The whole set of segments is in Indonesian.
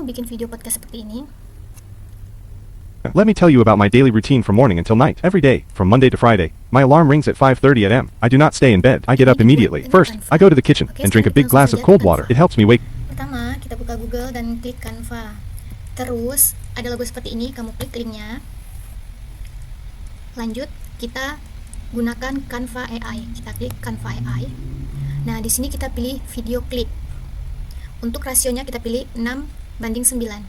mau bikin video podcast seperti ini? Let me tell you about my daily routine from morning until night. Every day, from Monday to Friday, my alarm rings at 5:30 a.m. I do not stay in bed. I get up immediately. First, I go to the kitchen and drink a big glass of cold water. It helps me wake. Pertama, kita buka Google dan klik Canva. Terus, ada logo seperti ini, kamu klik linknya. Lanjut, kita gunakan Canva AI. Kita klik Canva AI. Nah, di sini kita pilih video klip. Untuk rasionya kita pilih 6:9.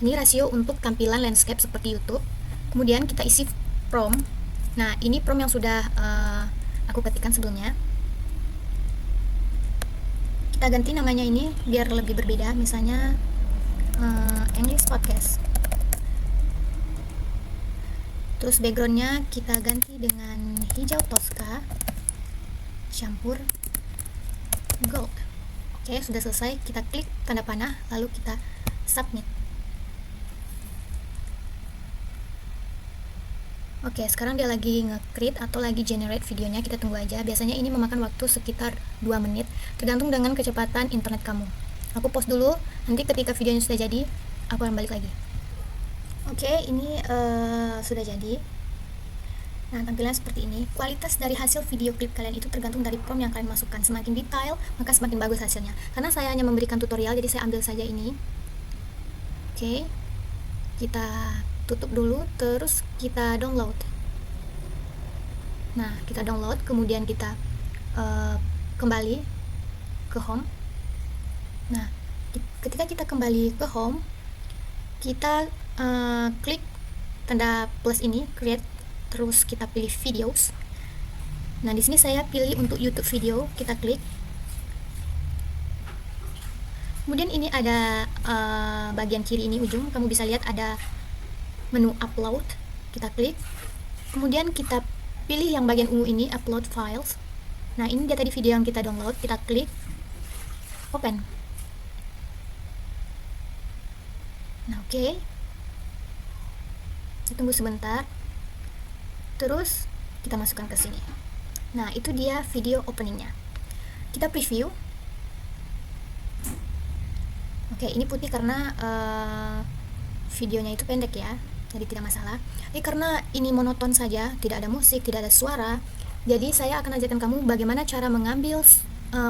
Ini rasio untuk tampilan landscape seperti YouTube. Kemudian kita isi prompt. Nah, ini prompt yang sudah aku ketikkan sebelumnya. Kita ganti namanya ini biar lebih berbeda. Misalnya English Podcast. Terus backgroundnya kita ganti dengan hijau Tosca campur gold. Oke, sudah selesai. Kita klik tanda panah, lalu kita submit. Oke, sekarang dia lagi nge-create atau lagi generate videonya. Kita tunggu aja. Biasanya ini memakan waktu sekitar 2 menit, tergantung dengan kecepatan internet kamu. Aku pause dulu, nanti ketika videonya sudah jadi, aku akan balik lagi. Oke, ini sudah jadi. Nah, tampilan seperti ini. Kualitas dari hasil video klip kalian itu tergantung dari prompt yang kalian masukkan. Semakin detail, maka semakin bagus hasilnya. Karena saya hanya memberikan tutorial, jadi saya ambil saja ini. Oke, kita tutup dulu, terus kita download. Nah, kita download, kemudian kita kembali ke home. Nah, ketika kita kembali ke home, kita klik tanda plus ini, create, terus kita pilih videos. Nah, di sini saya pilih untuk YouTube video, kita klik. Kemudian ini ada bagian kiri ini ujung, kamu bisa lihat ada menu upload, kita klik. Kemudian kita pilih yang bagian ungu ini, upload files. Nah, ini dia tadi video yang kita download, kita klik open. Nah, oke. Kita tunggu sebentar. Terus kita masukkan ke sini. Nah, itu dia video openingnya. Kita preview. Oke, ini putih karena videonya itu pendek ya, jadi tidak masalah. Karena ini monoton saja, tidak ada musik, tidak ada suara, jadi saya akan ajarkan kamu bagaimana cara mengambil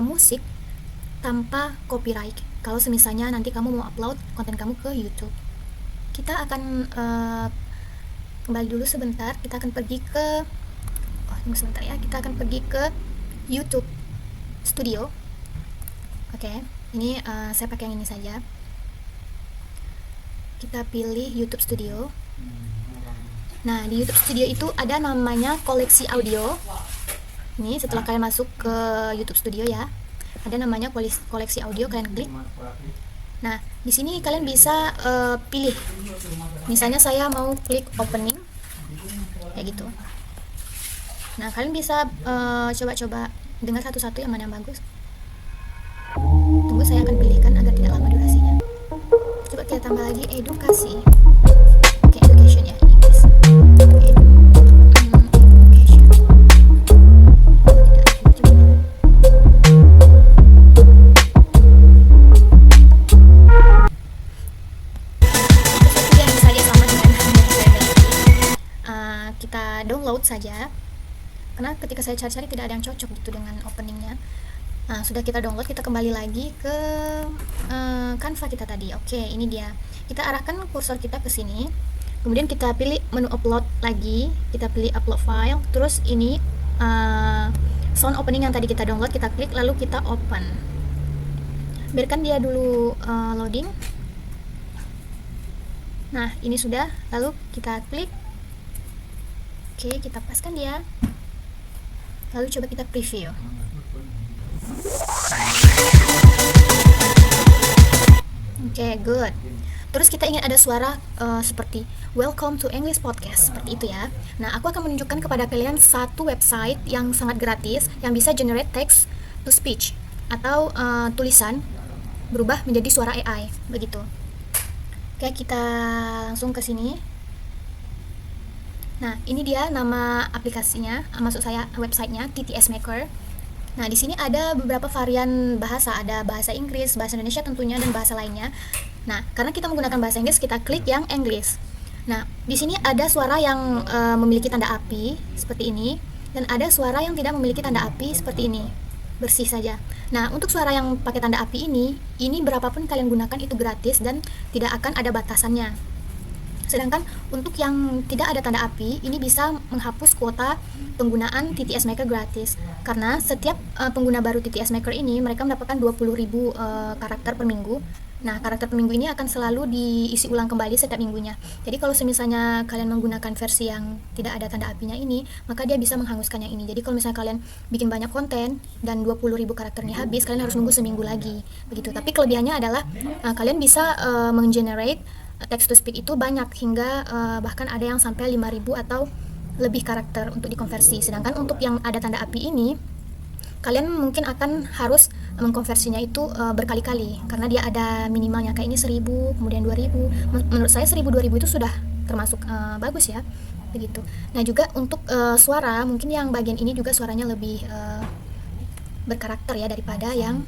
musik tanpa copyright. Kalau semisalnya nanti kamu mau upload konten kamu ke YouTube. Kita akan kembali dulu sebentar. Kita akan pergi ke tunggu sebentar ya. Kita akan pergi ke YouTube Studio. Oke, ini saya pakai yang ini saja. Kita pilih YouTube Studio. Nah, di YouTube Studio itu ada namanya koleksi audio. Ini setelah kalian masuk ke YouTube Studio ya, ada namanya koleksi audio, kalian klik. Nah, di sini kalian bisa pilih. Misalnya saya mau klik opening, kayak gitu. Nah, kalian bisa coba-coba dengar satu-satu yang mana yang bagus. Tunggu, saya akan pilihkan agar tidak lama durasinya. Coba kita tambah lagi edukasi. Oke, education ya, Inggris. Education. Kita download saja, karena ketika saya cari-cari tidak ada yang cocok gitu dengan openingnya. Nah, sudah kita download, kita kembali lagi ke Canva kita tadi. Oke, ini dia. Kita arahkan kursor kita ke sini. Kemudian kita pilih menu upload lagi. Kita pilih upload file. Terus ini sound opening yang tadi kita download, kita klik lalu kita open. Biarkan dia dulu loading. Nah, ini sudah. Lalu kita klik. Oke, kita paskan dia. Lalu coba kita preview. Oke, good. Terus kita ingin ada suara seperti Welcome to English Podcast, seperti itu ya. Nah, aku akan menunjukkan kepada kalian satu website yang sangat gratis yang bisa generate text to speech atau tulisan berubah menjadi suara AI, begitu. Oke, kita langsung ke sini. Nah, ini dia nama aplikasinya, maksud saya websitenya, TTS Maker. Nah, di sini ada beberapa varian bahasa, ada bahasa Inggris, bahasa Indonesia tentunya, dan bahasa lainnya. Nah, karena kita menggunakan bahasa Inggris, kita klik yang English. Nah, di sini ada suara yang memiliki tanda api seperti ini, dan ada suara yang tidak memiliki tanda api seperti ini, bersih saja. Nah, untuk suara yang pakai tanda api ini berapapun kalian gunakan itu gratis dan tidak akan ada batasannya. Sedangkan untuk yang tidak ada tanda api, ini bisa menghapus kuota penggunaan TTS Maker gratis. Karena setiap pengguna baru TTS Maker ini, mereka mendapatkan 20.000 karakter per minggu. Nah, karakter per minggu ini akan selalu diisi ulang kembali setiap minggunya. Jadi kalau misalnya kalian menggunakan versi yang tidak ada tanda apinya ini, maka dia bisa menghanguskan yang ini. Jadi kalau misalnya kalian bikin banyak konten dan 20.000 karakter ini habis, kalian harus nunggu seminggu lagi. Begitu. Tapi kelebihannya adalah kalian bisa menggenerate text to speak itu banyak, hingga bahkan ada yang sampai 5.000 atau lebih karakter untuk dikonversi. Sedangkan untuk yang ada tanda api ini, kalian mungkin akan harus mengkonversinya itu berkali-kali, karena dia ada minimalnya, kayak ini 1.000, kemudian 2.000. Menurut saya 1.000, 2.000 itu sudah termasuk bagus ya, begitu. Nah, juga untuk suara, mungkin yang bagian ini juga suaranya lebih berkarakter ya daripada yang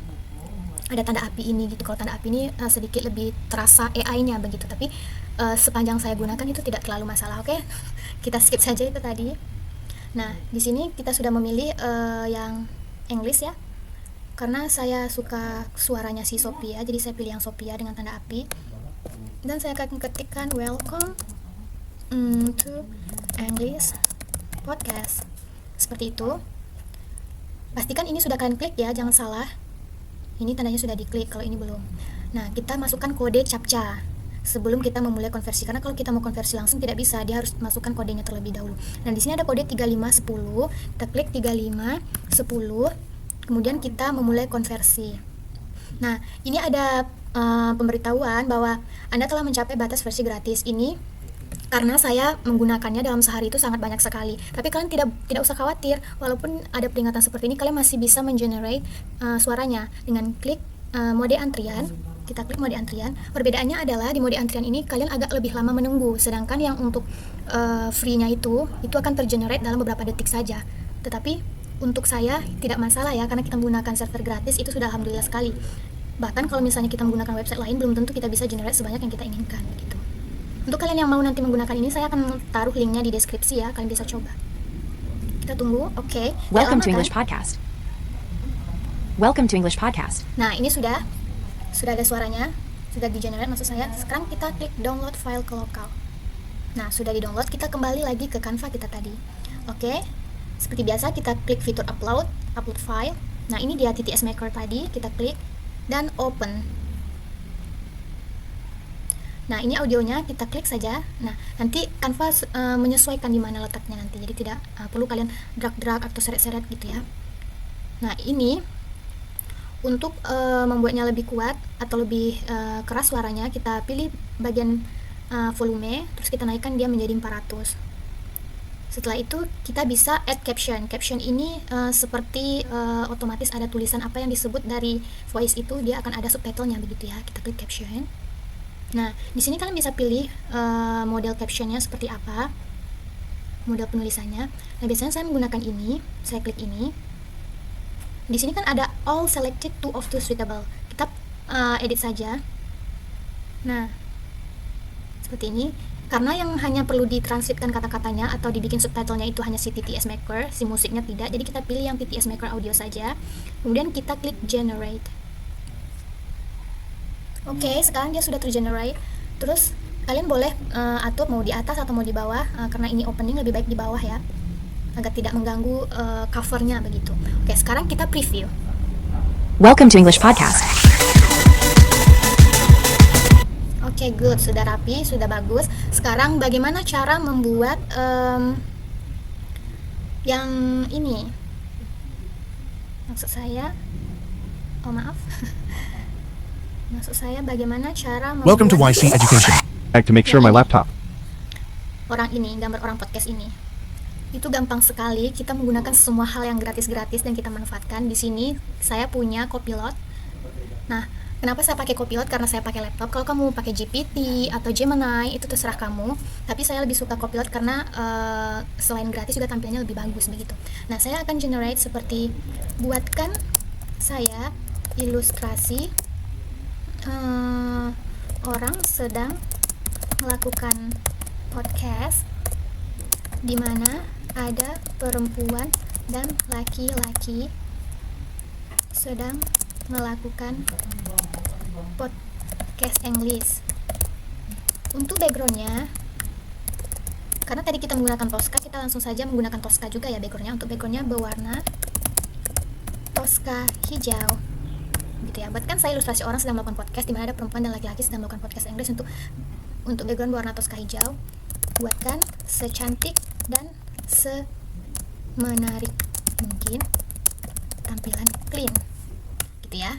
ada tanda api ini gitu. Kalau tanda api ini sedikit lebih terasa AI-nya begitu, tapi sepanjang saya gunakan itu tidak terlalu masalah. Oke, kita skip saja itu tadi. Nah, di sini kita sudah memilih yang English ya, karena saya suka suaranya si Sophia, jadi saya pilih yang Sophia dengan tanda api, dan saya akan ketikkan welcome to English podcast, seperti itu. Pastikan ini sudah kalian klik ya, jangan salah. Ini tandanya sudah diklik, kalau ini belum. Nah, kita masukkan kode CAPTCHA sebelum kita memulai konversi, karena kalau kita mau konversi langsung tidak bisa, dia harus masukkan kodenya terlebih dahulu. Nah, di sini ada kode 3510, kita klik 3510, kemudian kita memulai konversi. Nah, ini ada pemberitahuan bahwa Anda telah mencapai batas versi gratis. Ini karena saya menggunakannya dalam sehari itu sangat banyak sekali. Tapi kalian tidak usah khawatir, walaupun ada peringatan seperti ini, kalian masih bisa mengenerate suaranya dengan klik mode antrian. Kita klik mode antrian. Perbedaannya adalah di mode antrian ini kalian agak lebih lama menunggu, sedangkan yang untuk free-nya itu akan tergenerate dalam beberapa detik saja. Tetapi untuk saya tidak masalah ya, karena kita menggunakan server gratis, itu sudah alhamdulillah sekali. Bahkan kalau misalnya kita menggunakan website lain, belum tentu kita bisa generate sebanyak yang kita inginkan gitu. Untuk kalian yang mau nanti menggunakan ini, saya akan taruh linknya di deskripsi ya, kalian bisa coba. Kita tunggu. Oke. Welcome to English Podcast. Welcome to English Podcast. Nah, ini sudah ada suaranya, sudah di-generate maksud saya. Sekarang kita klik download file ke lokal. Nah, sudah di-download, kita kembali lagi ke Canva kita tadi. Oke. Seperti biasa, kita klik fitur upload file. Nah, ini dia TTS Maker tadi, kita klik dan open. Nah, ini audionya, kita klik saja. Nah, nanti Canva menyesuaikan di mana letaknya nanti. Jadi tidak perlu kalian drag atau seret-seret gitu ya. Nah, ini untuk membuatnya lebih kuat atau lebih keras suaranya, kita pilih bagian volume, terus kita naikkan dia menjadi 400. Setelah itu kita bisa add caption. Caption ini seperti otomatis ada tulisan apa yang disebut dari voice itu, dia akan ada subtitlenya begitu ya. Kita klik caption. Nah, di sini kalian bisa pilih model captionnya seperti apa, model penulisannya. Nah, biasanya saya menggunakan ini, saya klik ini. Di sini kan ada all selected 2 of 2 suitable. Kita edit saja. Nah, seperti ini. Karena yang hanya perlu ditranslitkan kata-katanya atau dibikin subtitlenya itu hanya si TTS Maker, si musiknya tidak. Jadi kita pilih yang TTS Maker audio saja. Kemudian kita klik generate. Oke, sekarang dia sudah tergenerate. Terus kalian boleh atur mau di atas atau mau di bawah, karena ini opening lebih baik di bawah ya, agar tidak mengganggu covernya begitu. Oke, sekarang kita preview. Welcome to English Podcast. Oke, good, sudah rapi, sudah bagus. Sekarang bagaimana cara membuat yang ini? Maksud saya, maaf. Maksud saya bagaimana cara membuat Welcome to YC Education. Back to make sure my laptop. orang ini, gambar orang podcast ini. Itu gampang sekali, kita menggunakan semua hal yang gratis-gratis dan kita manfaatkan. Di sini saya punya Copilot. Nah, Kenapa saya pakai Copilot? Karena saya pakai laptop. Kalau kamu pakai GPT atau Gemini itu terserah kamu. Tapi saya lebih suka Copilot karena selain gratis juga tampilannya lebih bagus begitu. Nah, saya akan generate seperti buatkan saya ilustrasi orang sedang melakukan podcast di mana ada perempuan dan laki-laki sedang melakukan podcast English. Untuk backgroundnya, karena tadi kita menggunakan Tosca, kita langsung saja menggunakan Tosca juga ya backgroundnya. Untuk backgroundnya berwarna Tosca hijau gitu ya. Buatkan saya ilustrasi orang sedang melakukan podcast di mana ada perempuan dan laki-laki sedang melakukan podcast English. Untuk background berwarna Tosca hijau, buatkan secantik dan semenarik mungkin, tampilan clean gitu ya.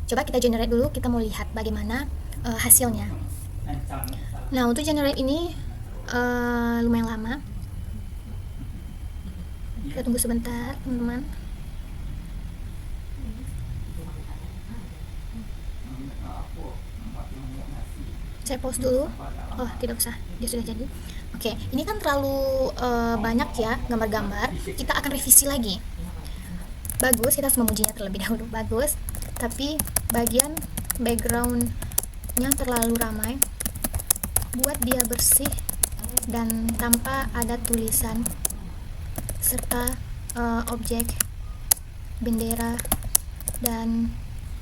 Coba kita generate dulu, kita mau lihat bagaimana hasilnya. Nah, untuk generate ini lumayan lama, kita tunggu sebentar teman-teman. Saya pause dulu. Oh, tidak usah, dia sudah jadi. Oke, ini kan terlalu banyak ya gambar-gambar. Kita akan revisi lagi. Bagus, kita harus memujinya terlebih dahulu. Bagus, tapi bagian backgroundnya terlalu ramai. Buat dia bersih dan tanpa ada tulisan serta objek, bendera, dan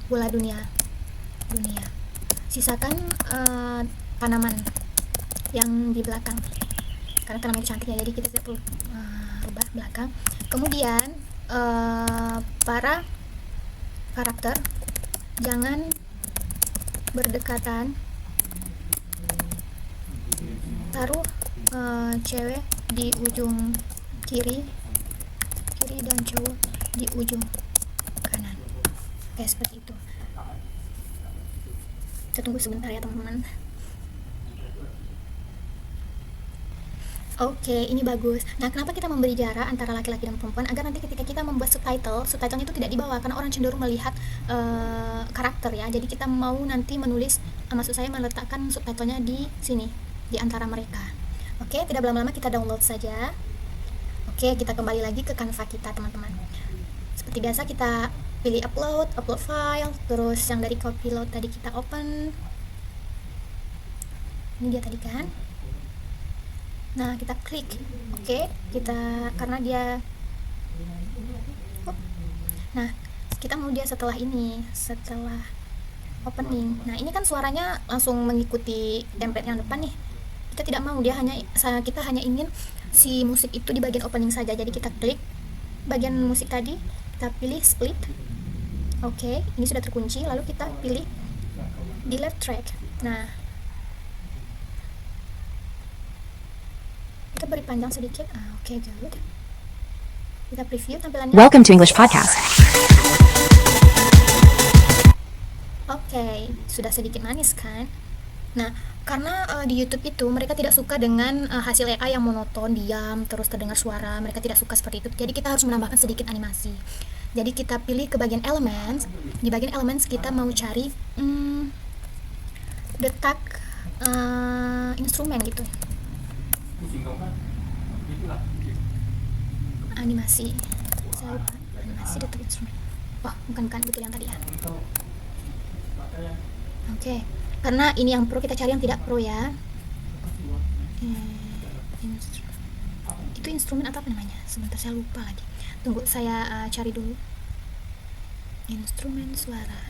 bola dunia. Sisakan tanaman yang di belakang karena tanaman cantik ya, jadi kita tidak perlu rubah belakang. Kemudian para karakter jangan berdekatan, taruh cewek di ujung kiri dan cowok di ujung kanan, kayak seperti itu. Kita tunggu sebentar ya teman-teman. Oke, ini bagus. Nah, kenapa kita memberi jarak antara laki-laki dan perempuan? Agar nanti ketika kita membuat subtitlenya itu tidak di bawah, karena orang cenderung melihat karakter ya. Jadi kita mau nanti menulis, maksud saya meletakkan subtitlenya di sini, di antara mereka. Oke, tidak berlama-lama, kita download saja. Oke, kita kembali lagi ke Canva kita teman-teman. Seperti biasa kita pilih upload file, terus yang dari Copilot tadi kita open. Ini dia tadi kan. Nah, kita klik. Oke, kita karena dia Nah, kita mau dia setelah opening. Nah, ini kan suaranya langsung mengikuti template yang depan nih. Kita tidak mau, kita hanya ingin si musik itu di bagian opening saja. Jadi kita klik bagian musik tadi, kita pilih split. Oke, ini sudah terkunci. Lalu kita pilih delete track. Nah, kita beri panjang sedikit. Oke, good. Kita preview tampilannya. Welcome to English Podcast. Oke, sudah sedikit manis kan? Nah, karena di YouTube itu mereka tidak suka dengan hasil AI yang monoton, diam, terus terdengar suara. Mereka tidak suka seperti itu. Jadi kita harus menambahkan sedikit animasi. Jadi kita pilih ke bagian elements. Di bagian elements kita mau cari detak instrumen gitu. Animasi. Saya lupa. Animasi detak instrumen. Oh, bukan betul yang tadi ya. Oke. Karena ini yang pro, kita cari yang tidak pro ya. Itu instrumen apa namanya? Sebentar, saya lupa lagi. Tunggu, saya cari dulu. Instrumen suara.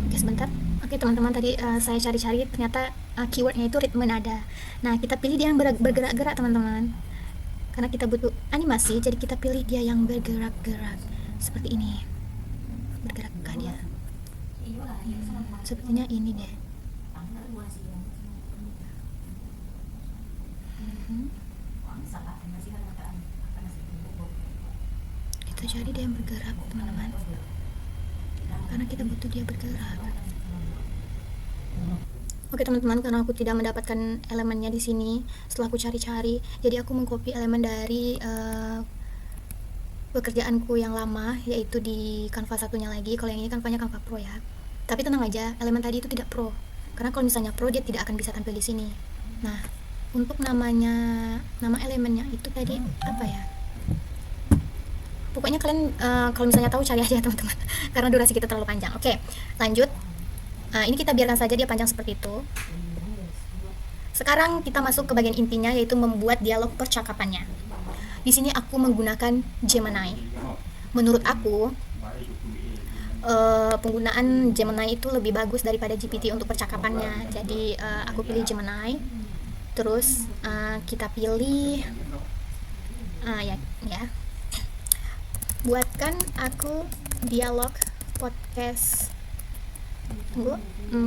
Oke, sebentar. Oke teman-teman, tadi saya cari-cari, ternyata keywordnya itu ritme nada. Nah, kita pilih dia yang bergerak-gerak teman-teman. Karena kita butuh animasi, jadi kita pilih dia yang bergerak-gerak. Seperti ini. Bergerakkah dia? Sepertinya ini deh. Kita cari dia yang bergerak teman-teman, karena kita butuh dia bergerak. Oke teman-teman, karena aku tidak mendapatkan elemennya di sini setelah aku cari-cari, jadi aku mengcopy elemen dari pekerjaanku yang lama, yaitu di Canva satunya lagi. Kalau yang ini Canva-nya Canva Pro ya. Tapi tenang aja, elemen tadi itu tidak Pro. Karena kalau misalnya Pro dia tidak akan bisa tampil di sini. Nah, untuk nama elemennya itu tadi apa ya? Pokoknya kalian kalau misalnya tahu cari aja teman-teman. Karena durasi kita terlalu panjang. Oke, lanjut. Ini kita biarkan saja dia panjang seperti itu. Sekarang kita masuk ke bagian intinya, yaitu membuat dialog percakapannya. Di sini aku menggunakan Gemini. Menurut aku, penggunaan Gemini itu lebih bagus daripada GPT untuk percakapannya. Jadi aku pilih Gemini. Terus kita pilih ya. Buatkan aku dialog podcast. Tunggu,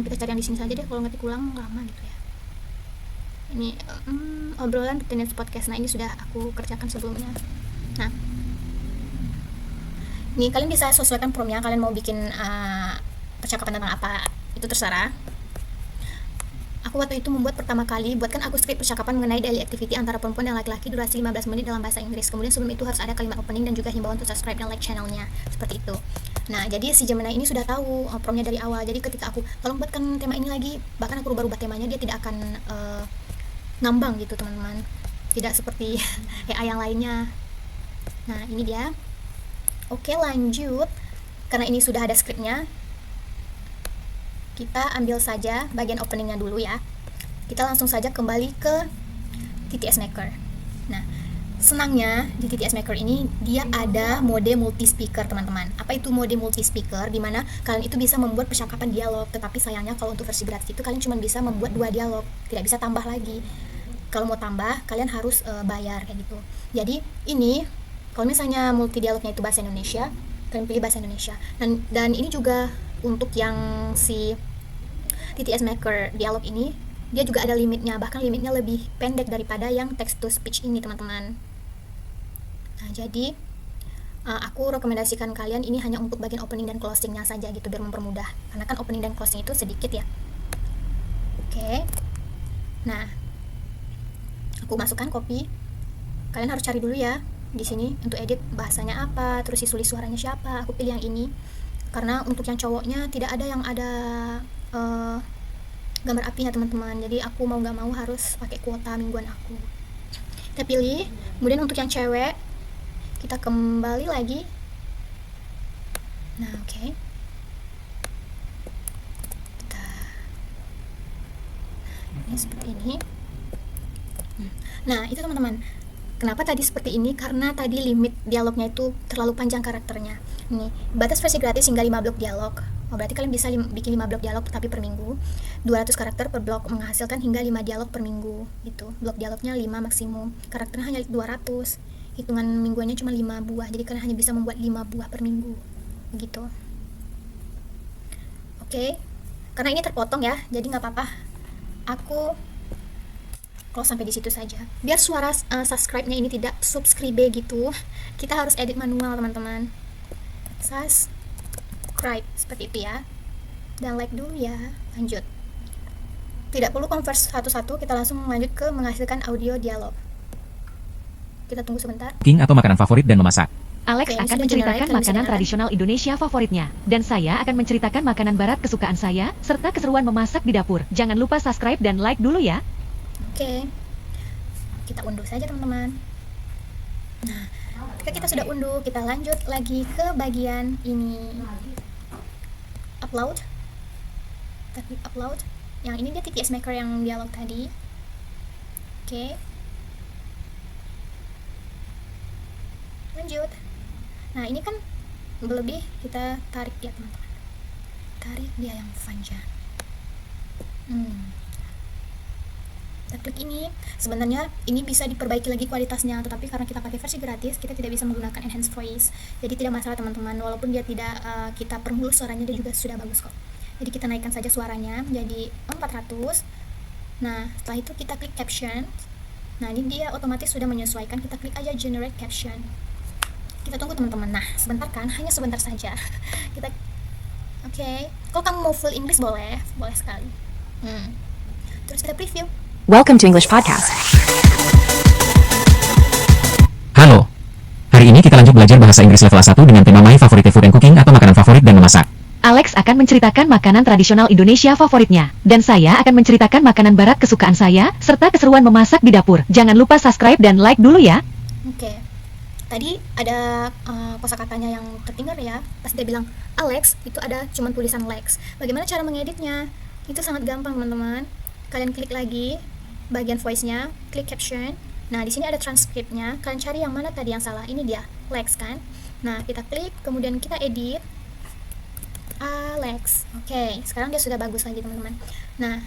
kita cari yang di sini saja deh. Kalau ngetik ulang lama gitu ya. Ini obrolan tenis podcast. Nah, ini sudah aku kerjakan sebelumnya. Nah, ini kalian bisa sesuaikan promnya. Kalian mau bikin percakapan tentang apa, itu terserah. Aku waktu itu membuat pertama kali, buatkan aku skrip percakapan mengenai daily activity antara perempuan dan laki-laki durasi 15 menit dalam bahasa Inggris. Kemudian sebelum itu harus ada kalimat opening dan juga himbauan untuk subscribe dan like channelnya. Seperti itu. Nah, jadi si Gemini ini sudah tahu promnya dari awal. Jadi ketika aku tolong buatkan tema ini lagi, bahkan aku rubah-rubah temanya, dia tidak akan ngambang gitu teman-teman. Tidak seperti AI yang lainnya. Nah, ini dia. Oke, lanjut. Karena ini sudah ada skripnya, kita ambil saja bagian openingnya dulu ya. Kita langsung saja kembali ke TTS Maker. Nah, senangnya di TTS Maker ini dia ada mode multi speaker teman-teman. Apa itu mode multi speaker? Dimana kalian itu bisa membuat percakapan dialog. Tetapi sayangnya kalau untuk versi gratis itu kalian cuma bisa membuat 2 dialog, tidak bisa tambah lagi. Kalau mau tambah kalian harus bayar kayak gitu. Jadi ini kalau misalnya multi dialognya itu bahasa Indonesia, kalian pilih bahasa Indonesia. Dan ini juga untuk yang si TTS Maker dialog ini, dia juga ada limitnya, bahkan limitnya lebih pendek daripada yang text to speech ini teman-teman. Nah, jadi aku rekomendasikan kalian ini hanya untuk bagian opening dan closingnya saja gitu, biar mempermudah, karena kan opening dan closing itu sedikit ya. Oke. Nah, aku masukkan copy. Kalian harus cari dulu ya di sini untuk edit bahasanya apa, terus si tulis suaranya siapa. Aku pilih yang ini karena untuk yang cowoknya tidak ada yang ada gambar apinya teman-teman. Jadi aku mau nggak mau harus pakai kuota mingguan aku. Kita pilih. Kemudian untuk yang cewek kita kembali lagi. Nah, oke. Ini seperti ini. Nah, itu teman-teman. Kenapa tadi seperti ini? Karena tadi limit dialognya itu terlalu panjang karakternya. Nih, batas versi gratis hingga 5 blok dialog. Oh, berarti kalian bisa bikin 5 blok dialog tapi per minggu. 200 karakter per blok menghasilkan hingga 5 dialog per minggu gitu. Blok dialognya 5 maksimum. Karakternya hanya 200. Hitungan mingguannya cuma 5 buah. Jadi kalian hanya bisa membuat 5 buah per minggu. Begitu. Oke. Karena ini terpotong ya, jadi nggak apa-apa. Aku close sampai di situ saja. Biar suara subscribe-nya ini tidak subscribe gitu, kita harus edit manual teman-teman. Subscribe seperti itu ya. Dan like dulu ya. Lanjut. Tidak perlu converse satu-satu, kita langsung lanjut ke menghasilkan audio dialog. Kita tunggu sebentar. Cooking atau makanan favorit dan memasak. Alex Oke, akan sudah menceritakan generate, kalian bisa makanan dengar. tradisional Indonesia favoritnya. Dan saya akan menceritakan makanan barat kesukaan saya, serta keseruan memasak di dapur. Jangan lupa subscribe dan like dulu ya. Oke. Kita unduh saja teman-teman. Nah, ketika kita sudah unduh, kita lanjut lagi ke bagian ini. Upload. Kita klik upload. Yang ini dia TTS Maker yang dialog tadi. Oke. Lanjut. Nah, ini kan berlebih, kita tarik dia teman-teman. Tarik dia yang panjang. Kita klik ini. Sebenarnya ini bisa diperbaiki lagi kualitasnya, tetapi karena kita pakai versi gratis, kita tidak bisa menggunakan enhanced voice. Jadi tidak masalah teman-teman, walaupun dia tidak kita permulus suaranya, dia juga sudah bagus kok. Jadi kita naikkan saja suaranya menjadi 400. Nah, setelah itu kita klik caption. Nah, ini dia otomatis sudah menyesuaikan. Kita klik aja generate caption. Kita tunggu teman-teman. Nah, sebentar kan, hanya sebentar saja. Kita oke. Kalau kamu mau full English boleh sekali. Terus kita preview. Welcome to English Podcast. Halo. Hari ini kita lanjut belajar bahasa Inggris level A1 dengan tema My Favorite Food and Cooking atau makanan favorit dan memasak. Alex akan menceritakan makanan tradisional Indonesia favoritnya, dan saya akan menceritakan makanan barat kesukaan saya, serta keseruan memasak di dapur. Jangan lupa subscribe dan like dulu ya. Oke. Tadi ada kosakatanya yang tertinggal ya. Pas dia bilang Alex, itu ada cuman tulisan Lex. Bagaimana cara mengeditnya? Itu sangat gampang, teman-teman. Kalian klik lagi bagian voice-nya, klik caption. Nah, di sini ada transkripnya. Kalian cari yang mana tadi yang salah. Ini dia, Lex kan? Nah, kita klik, kemudian kita edit Alex. Oke, sekarang dia sudah bagus lagi, teman-teman. Nah,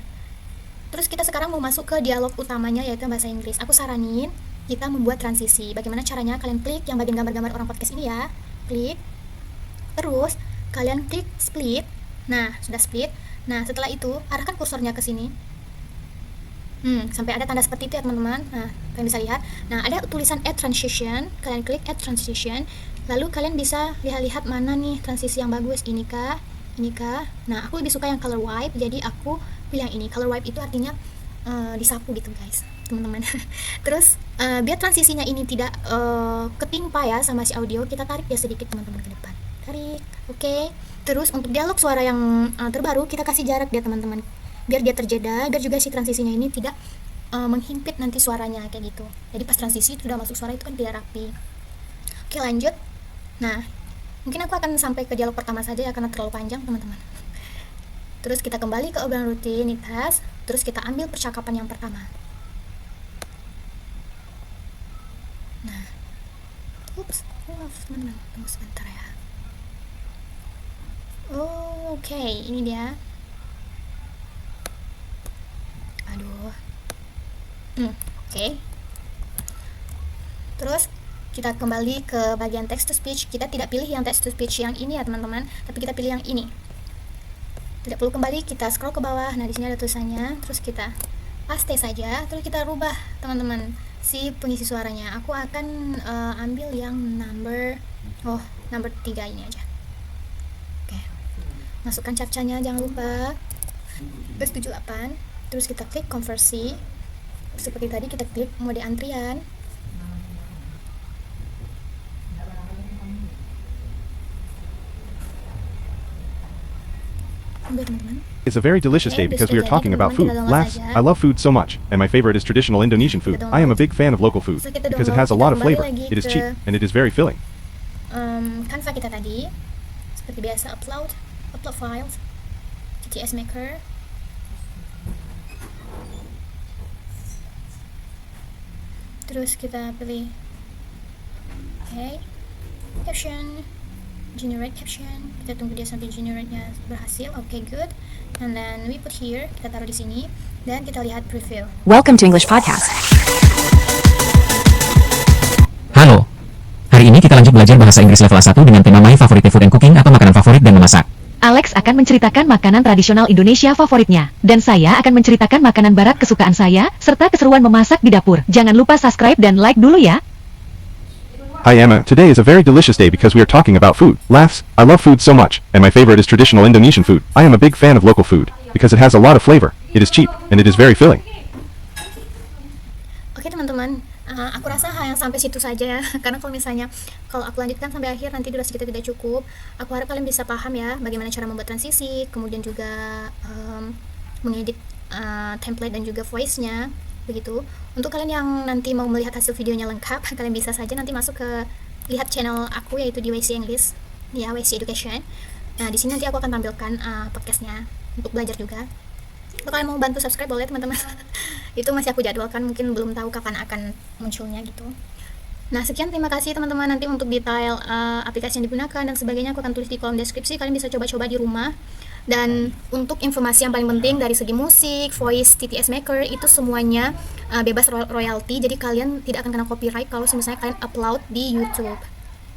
terus kita sekarang mau masuk ke dialog utamanya, yaitu bahasa Inggris. Aku saranin kita membuat transisi. Bagaimana caranya? Kalian klik yang bagian gambar-gambar orang podcast ini ya. Klik. Terus kalian klik split. Nah, sudah split. Nah, setelah itu arahkan kursornya ke sini. Sampai ada tanda seperti itu ya, teman-teman. Nah, kalian bisa lihat. Nah, ada tulisan add transition. Kalian klik add transition. Lalu kalian bisa lihat-lihat mana nih transisi yang bagus. Ini kah? Nah, aku lebih suka yang color wipe. Jadi aku pilih yang ini. Color wipe itu artinya disapu gitu, guys, teman-teman. Terus biar transisinya ini tidak ketimpa ya sama si audio, kita tarik dia sedikit, teman-teman, ke depan. Tarik. Oke. Terus untuk dialog suara yang terbaru, kita kasih jarak dia, teman-teman. Biar dia terjeda, biar juga si transisinya ini tidak menghimpit nanti suaranya kayak gitu. Jadi pas transisi sudah masuk suara itu kan tidak rapi. Oke, lanjut. Nah, mungkin aku akan sampai ke dialog pertama saja ya, karena terlalu panjang, teman-teman. Terus kita kembali ke obrolan rutinitas. Terus kita ambil percakapan yang pertama. Nah, teman-teman, tunggu sebentar ya. Oke, ini dia. Aduh. Oke. Terus kita kembali ke bagian text to speech. Kita tidak pilih yang text to speech yang ini ya, teman-teman, tapi kita pilih yang ini. Tidak perlu kembali, kita scroll ke bawah. Nah, di sini ada tulisannya. Terus kita paste saja. Terus kita rubah, teman-teman, si pengisi suaranya. Aku akan ambil yang number 3 ini aja. Oke. Masukkan captcha-nya, jangan lupa. Terus 78. Terus kita klik konversi. Seperti tadi kita klik mode antrian. It's a very delicious day because we are talking about food. Laughs. I love food so much, and my favorite is traditional Indonesian food. I am a big fan of local food because it has a lot of flavor. It is cheap and it is very filling. Canva kita tadi seperti biasa, upload files, TTS Maker. Terus kita pilih caption, generate caption. Kita tunggu dia sampai generate-nya berhasil. Good. And then we put here, kita taruh di sini dan kita lihat preview. Welcome to English Podcast. Halo. Hari ini kita lanjut belajar bahasa Inggris level A1 dengan tema My Favorite Food and Cooking atau makanan favorit dan memasak. Alex akan menceritakan makanan tradisional Indonesia favoritnya, dan saya akan menceritakan makanan barat kesukaan saya, serta keseruan memasak di dapur. Jangan lupa subscribe dan like dulu ya. Hi Emma, today is a very delicious day because we are talking about food. Laughs. I love food so much, and my favorite is traditional Indonesian food. I am a big fan of local food because it has a lot of flavor. It is cheap and it is very filling. Oke, teman-teman, aku rasa yang sampai situ saja ya. Karena kalau aku lanjutkan sampai akhir nanti durasi kita tidak cukup. Aku harap kalian bisa paham ya bagaimana cara membuat transisi, kemudian juga mengedit template dan juga voice-nya. Begitu. Untuk kalian yang nanti mau melihat hasil videonya lengkap, kalian bisa saja nanti masuk ke lihat channel aku, yaitu di WC English ya, WC Education. Nah, di sini nanti aku akan tampilkan podcastnya untuk belajar juga. Kalau kalian mau bantu subscribe boleh, teman-teman. Itu masih aku jadwalkan, mungkin belum tahu kapan akan munculnya gitu. Nah, sekian, terima kasih teman-teman. Nanti untuk detail aplikasi yang digunakan dan sebagainya aku akan tulis di kolom deskripsi. Kalian bisa coba-coba di rumah. Dan untuk informasi yang paling penting dari segi musik, voice, TTS Maker, itu semuanya bebas royalti. Jadi kalian tidak akan kena copyright kalau misalnya kalian upload di YouTube.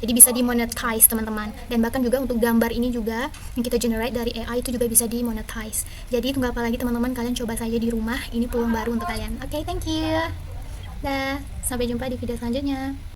Jadi bisa dimonetize, teman-teman. Dan bahkan juga untuk gambar ini juga yang kita generate dari AI itu juga bisa dimonetize. Jadi tunggu apa lagi, teman-teman, kalian coba saja di rumah. Ini peluang baru untuk kalian. Oke, thank you. Dah, sampai jumpa di video selanjutnya.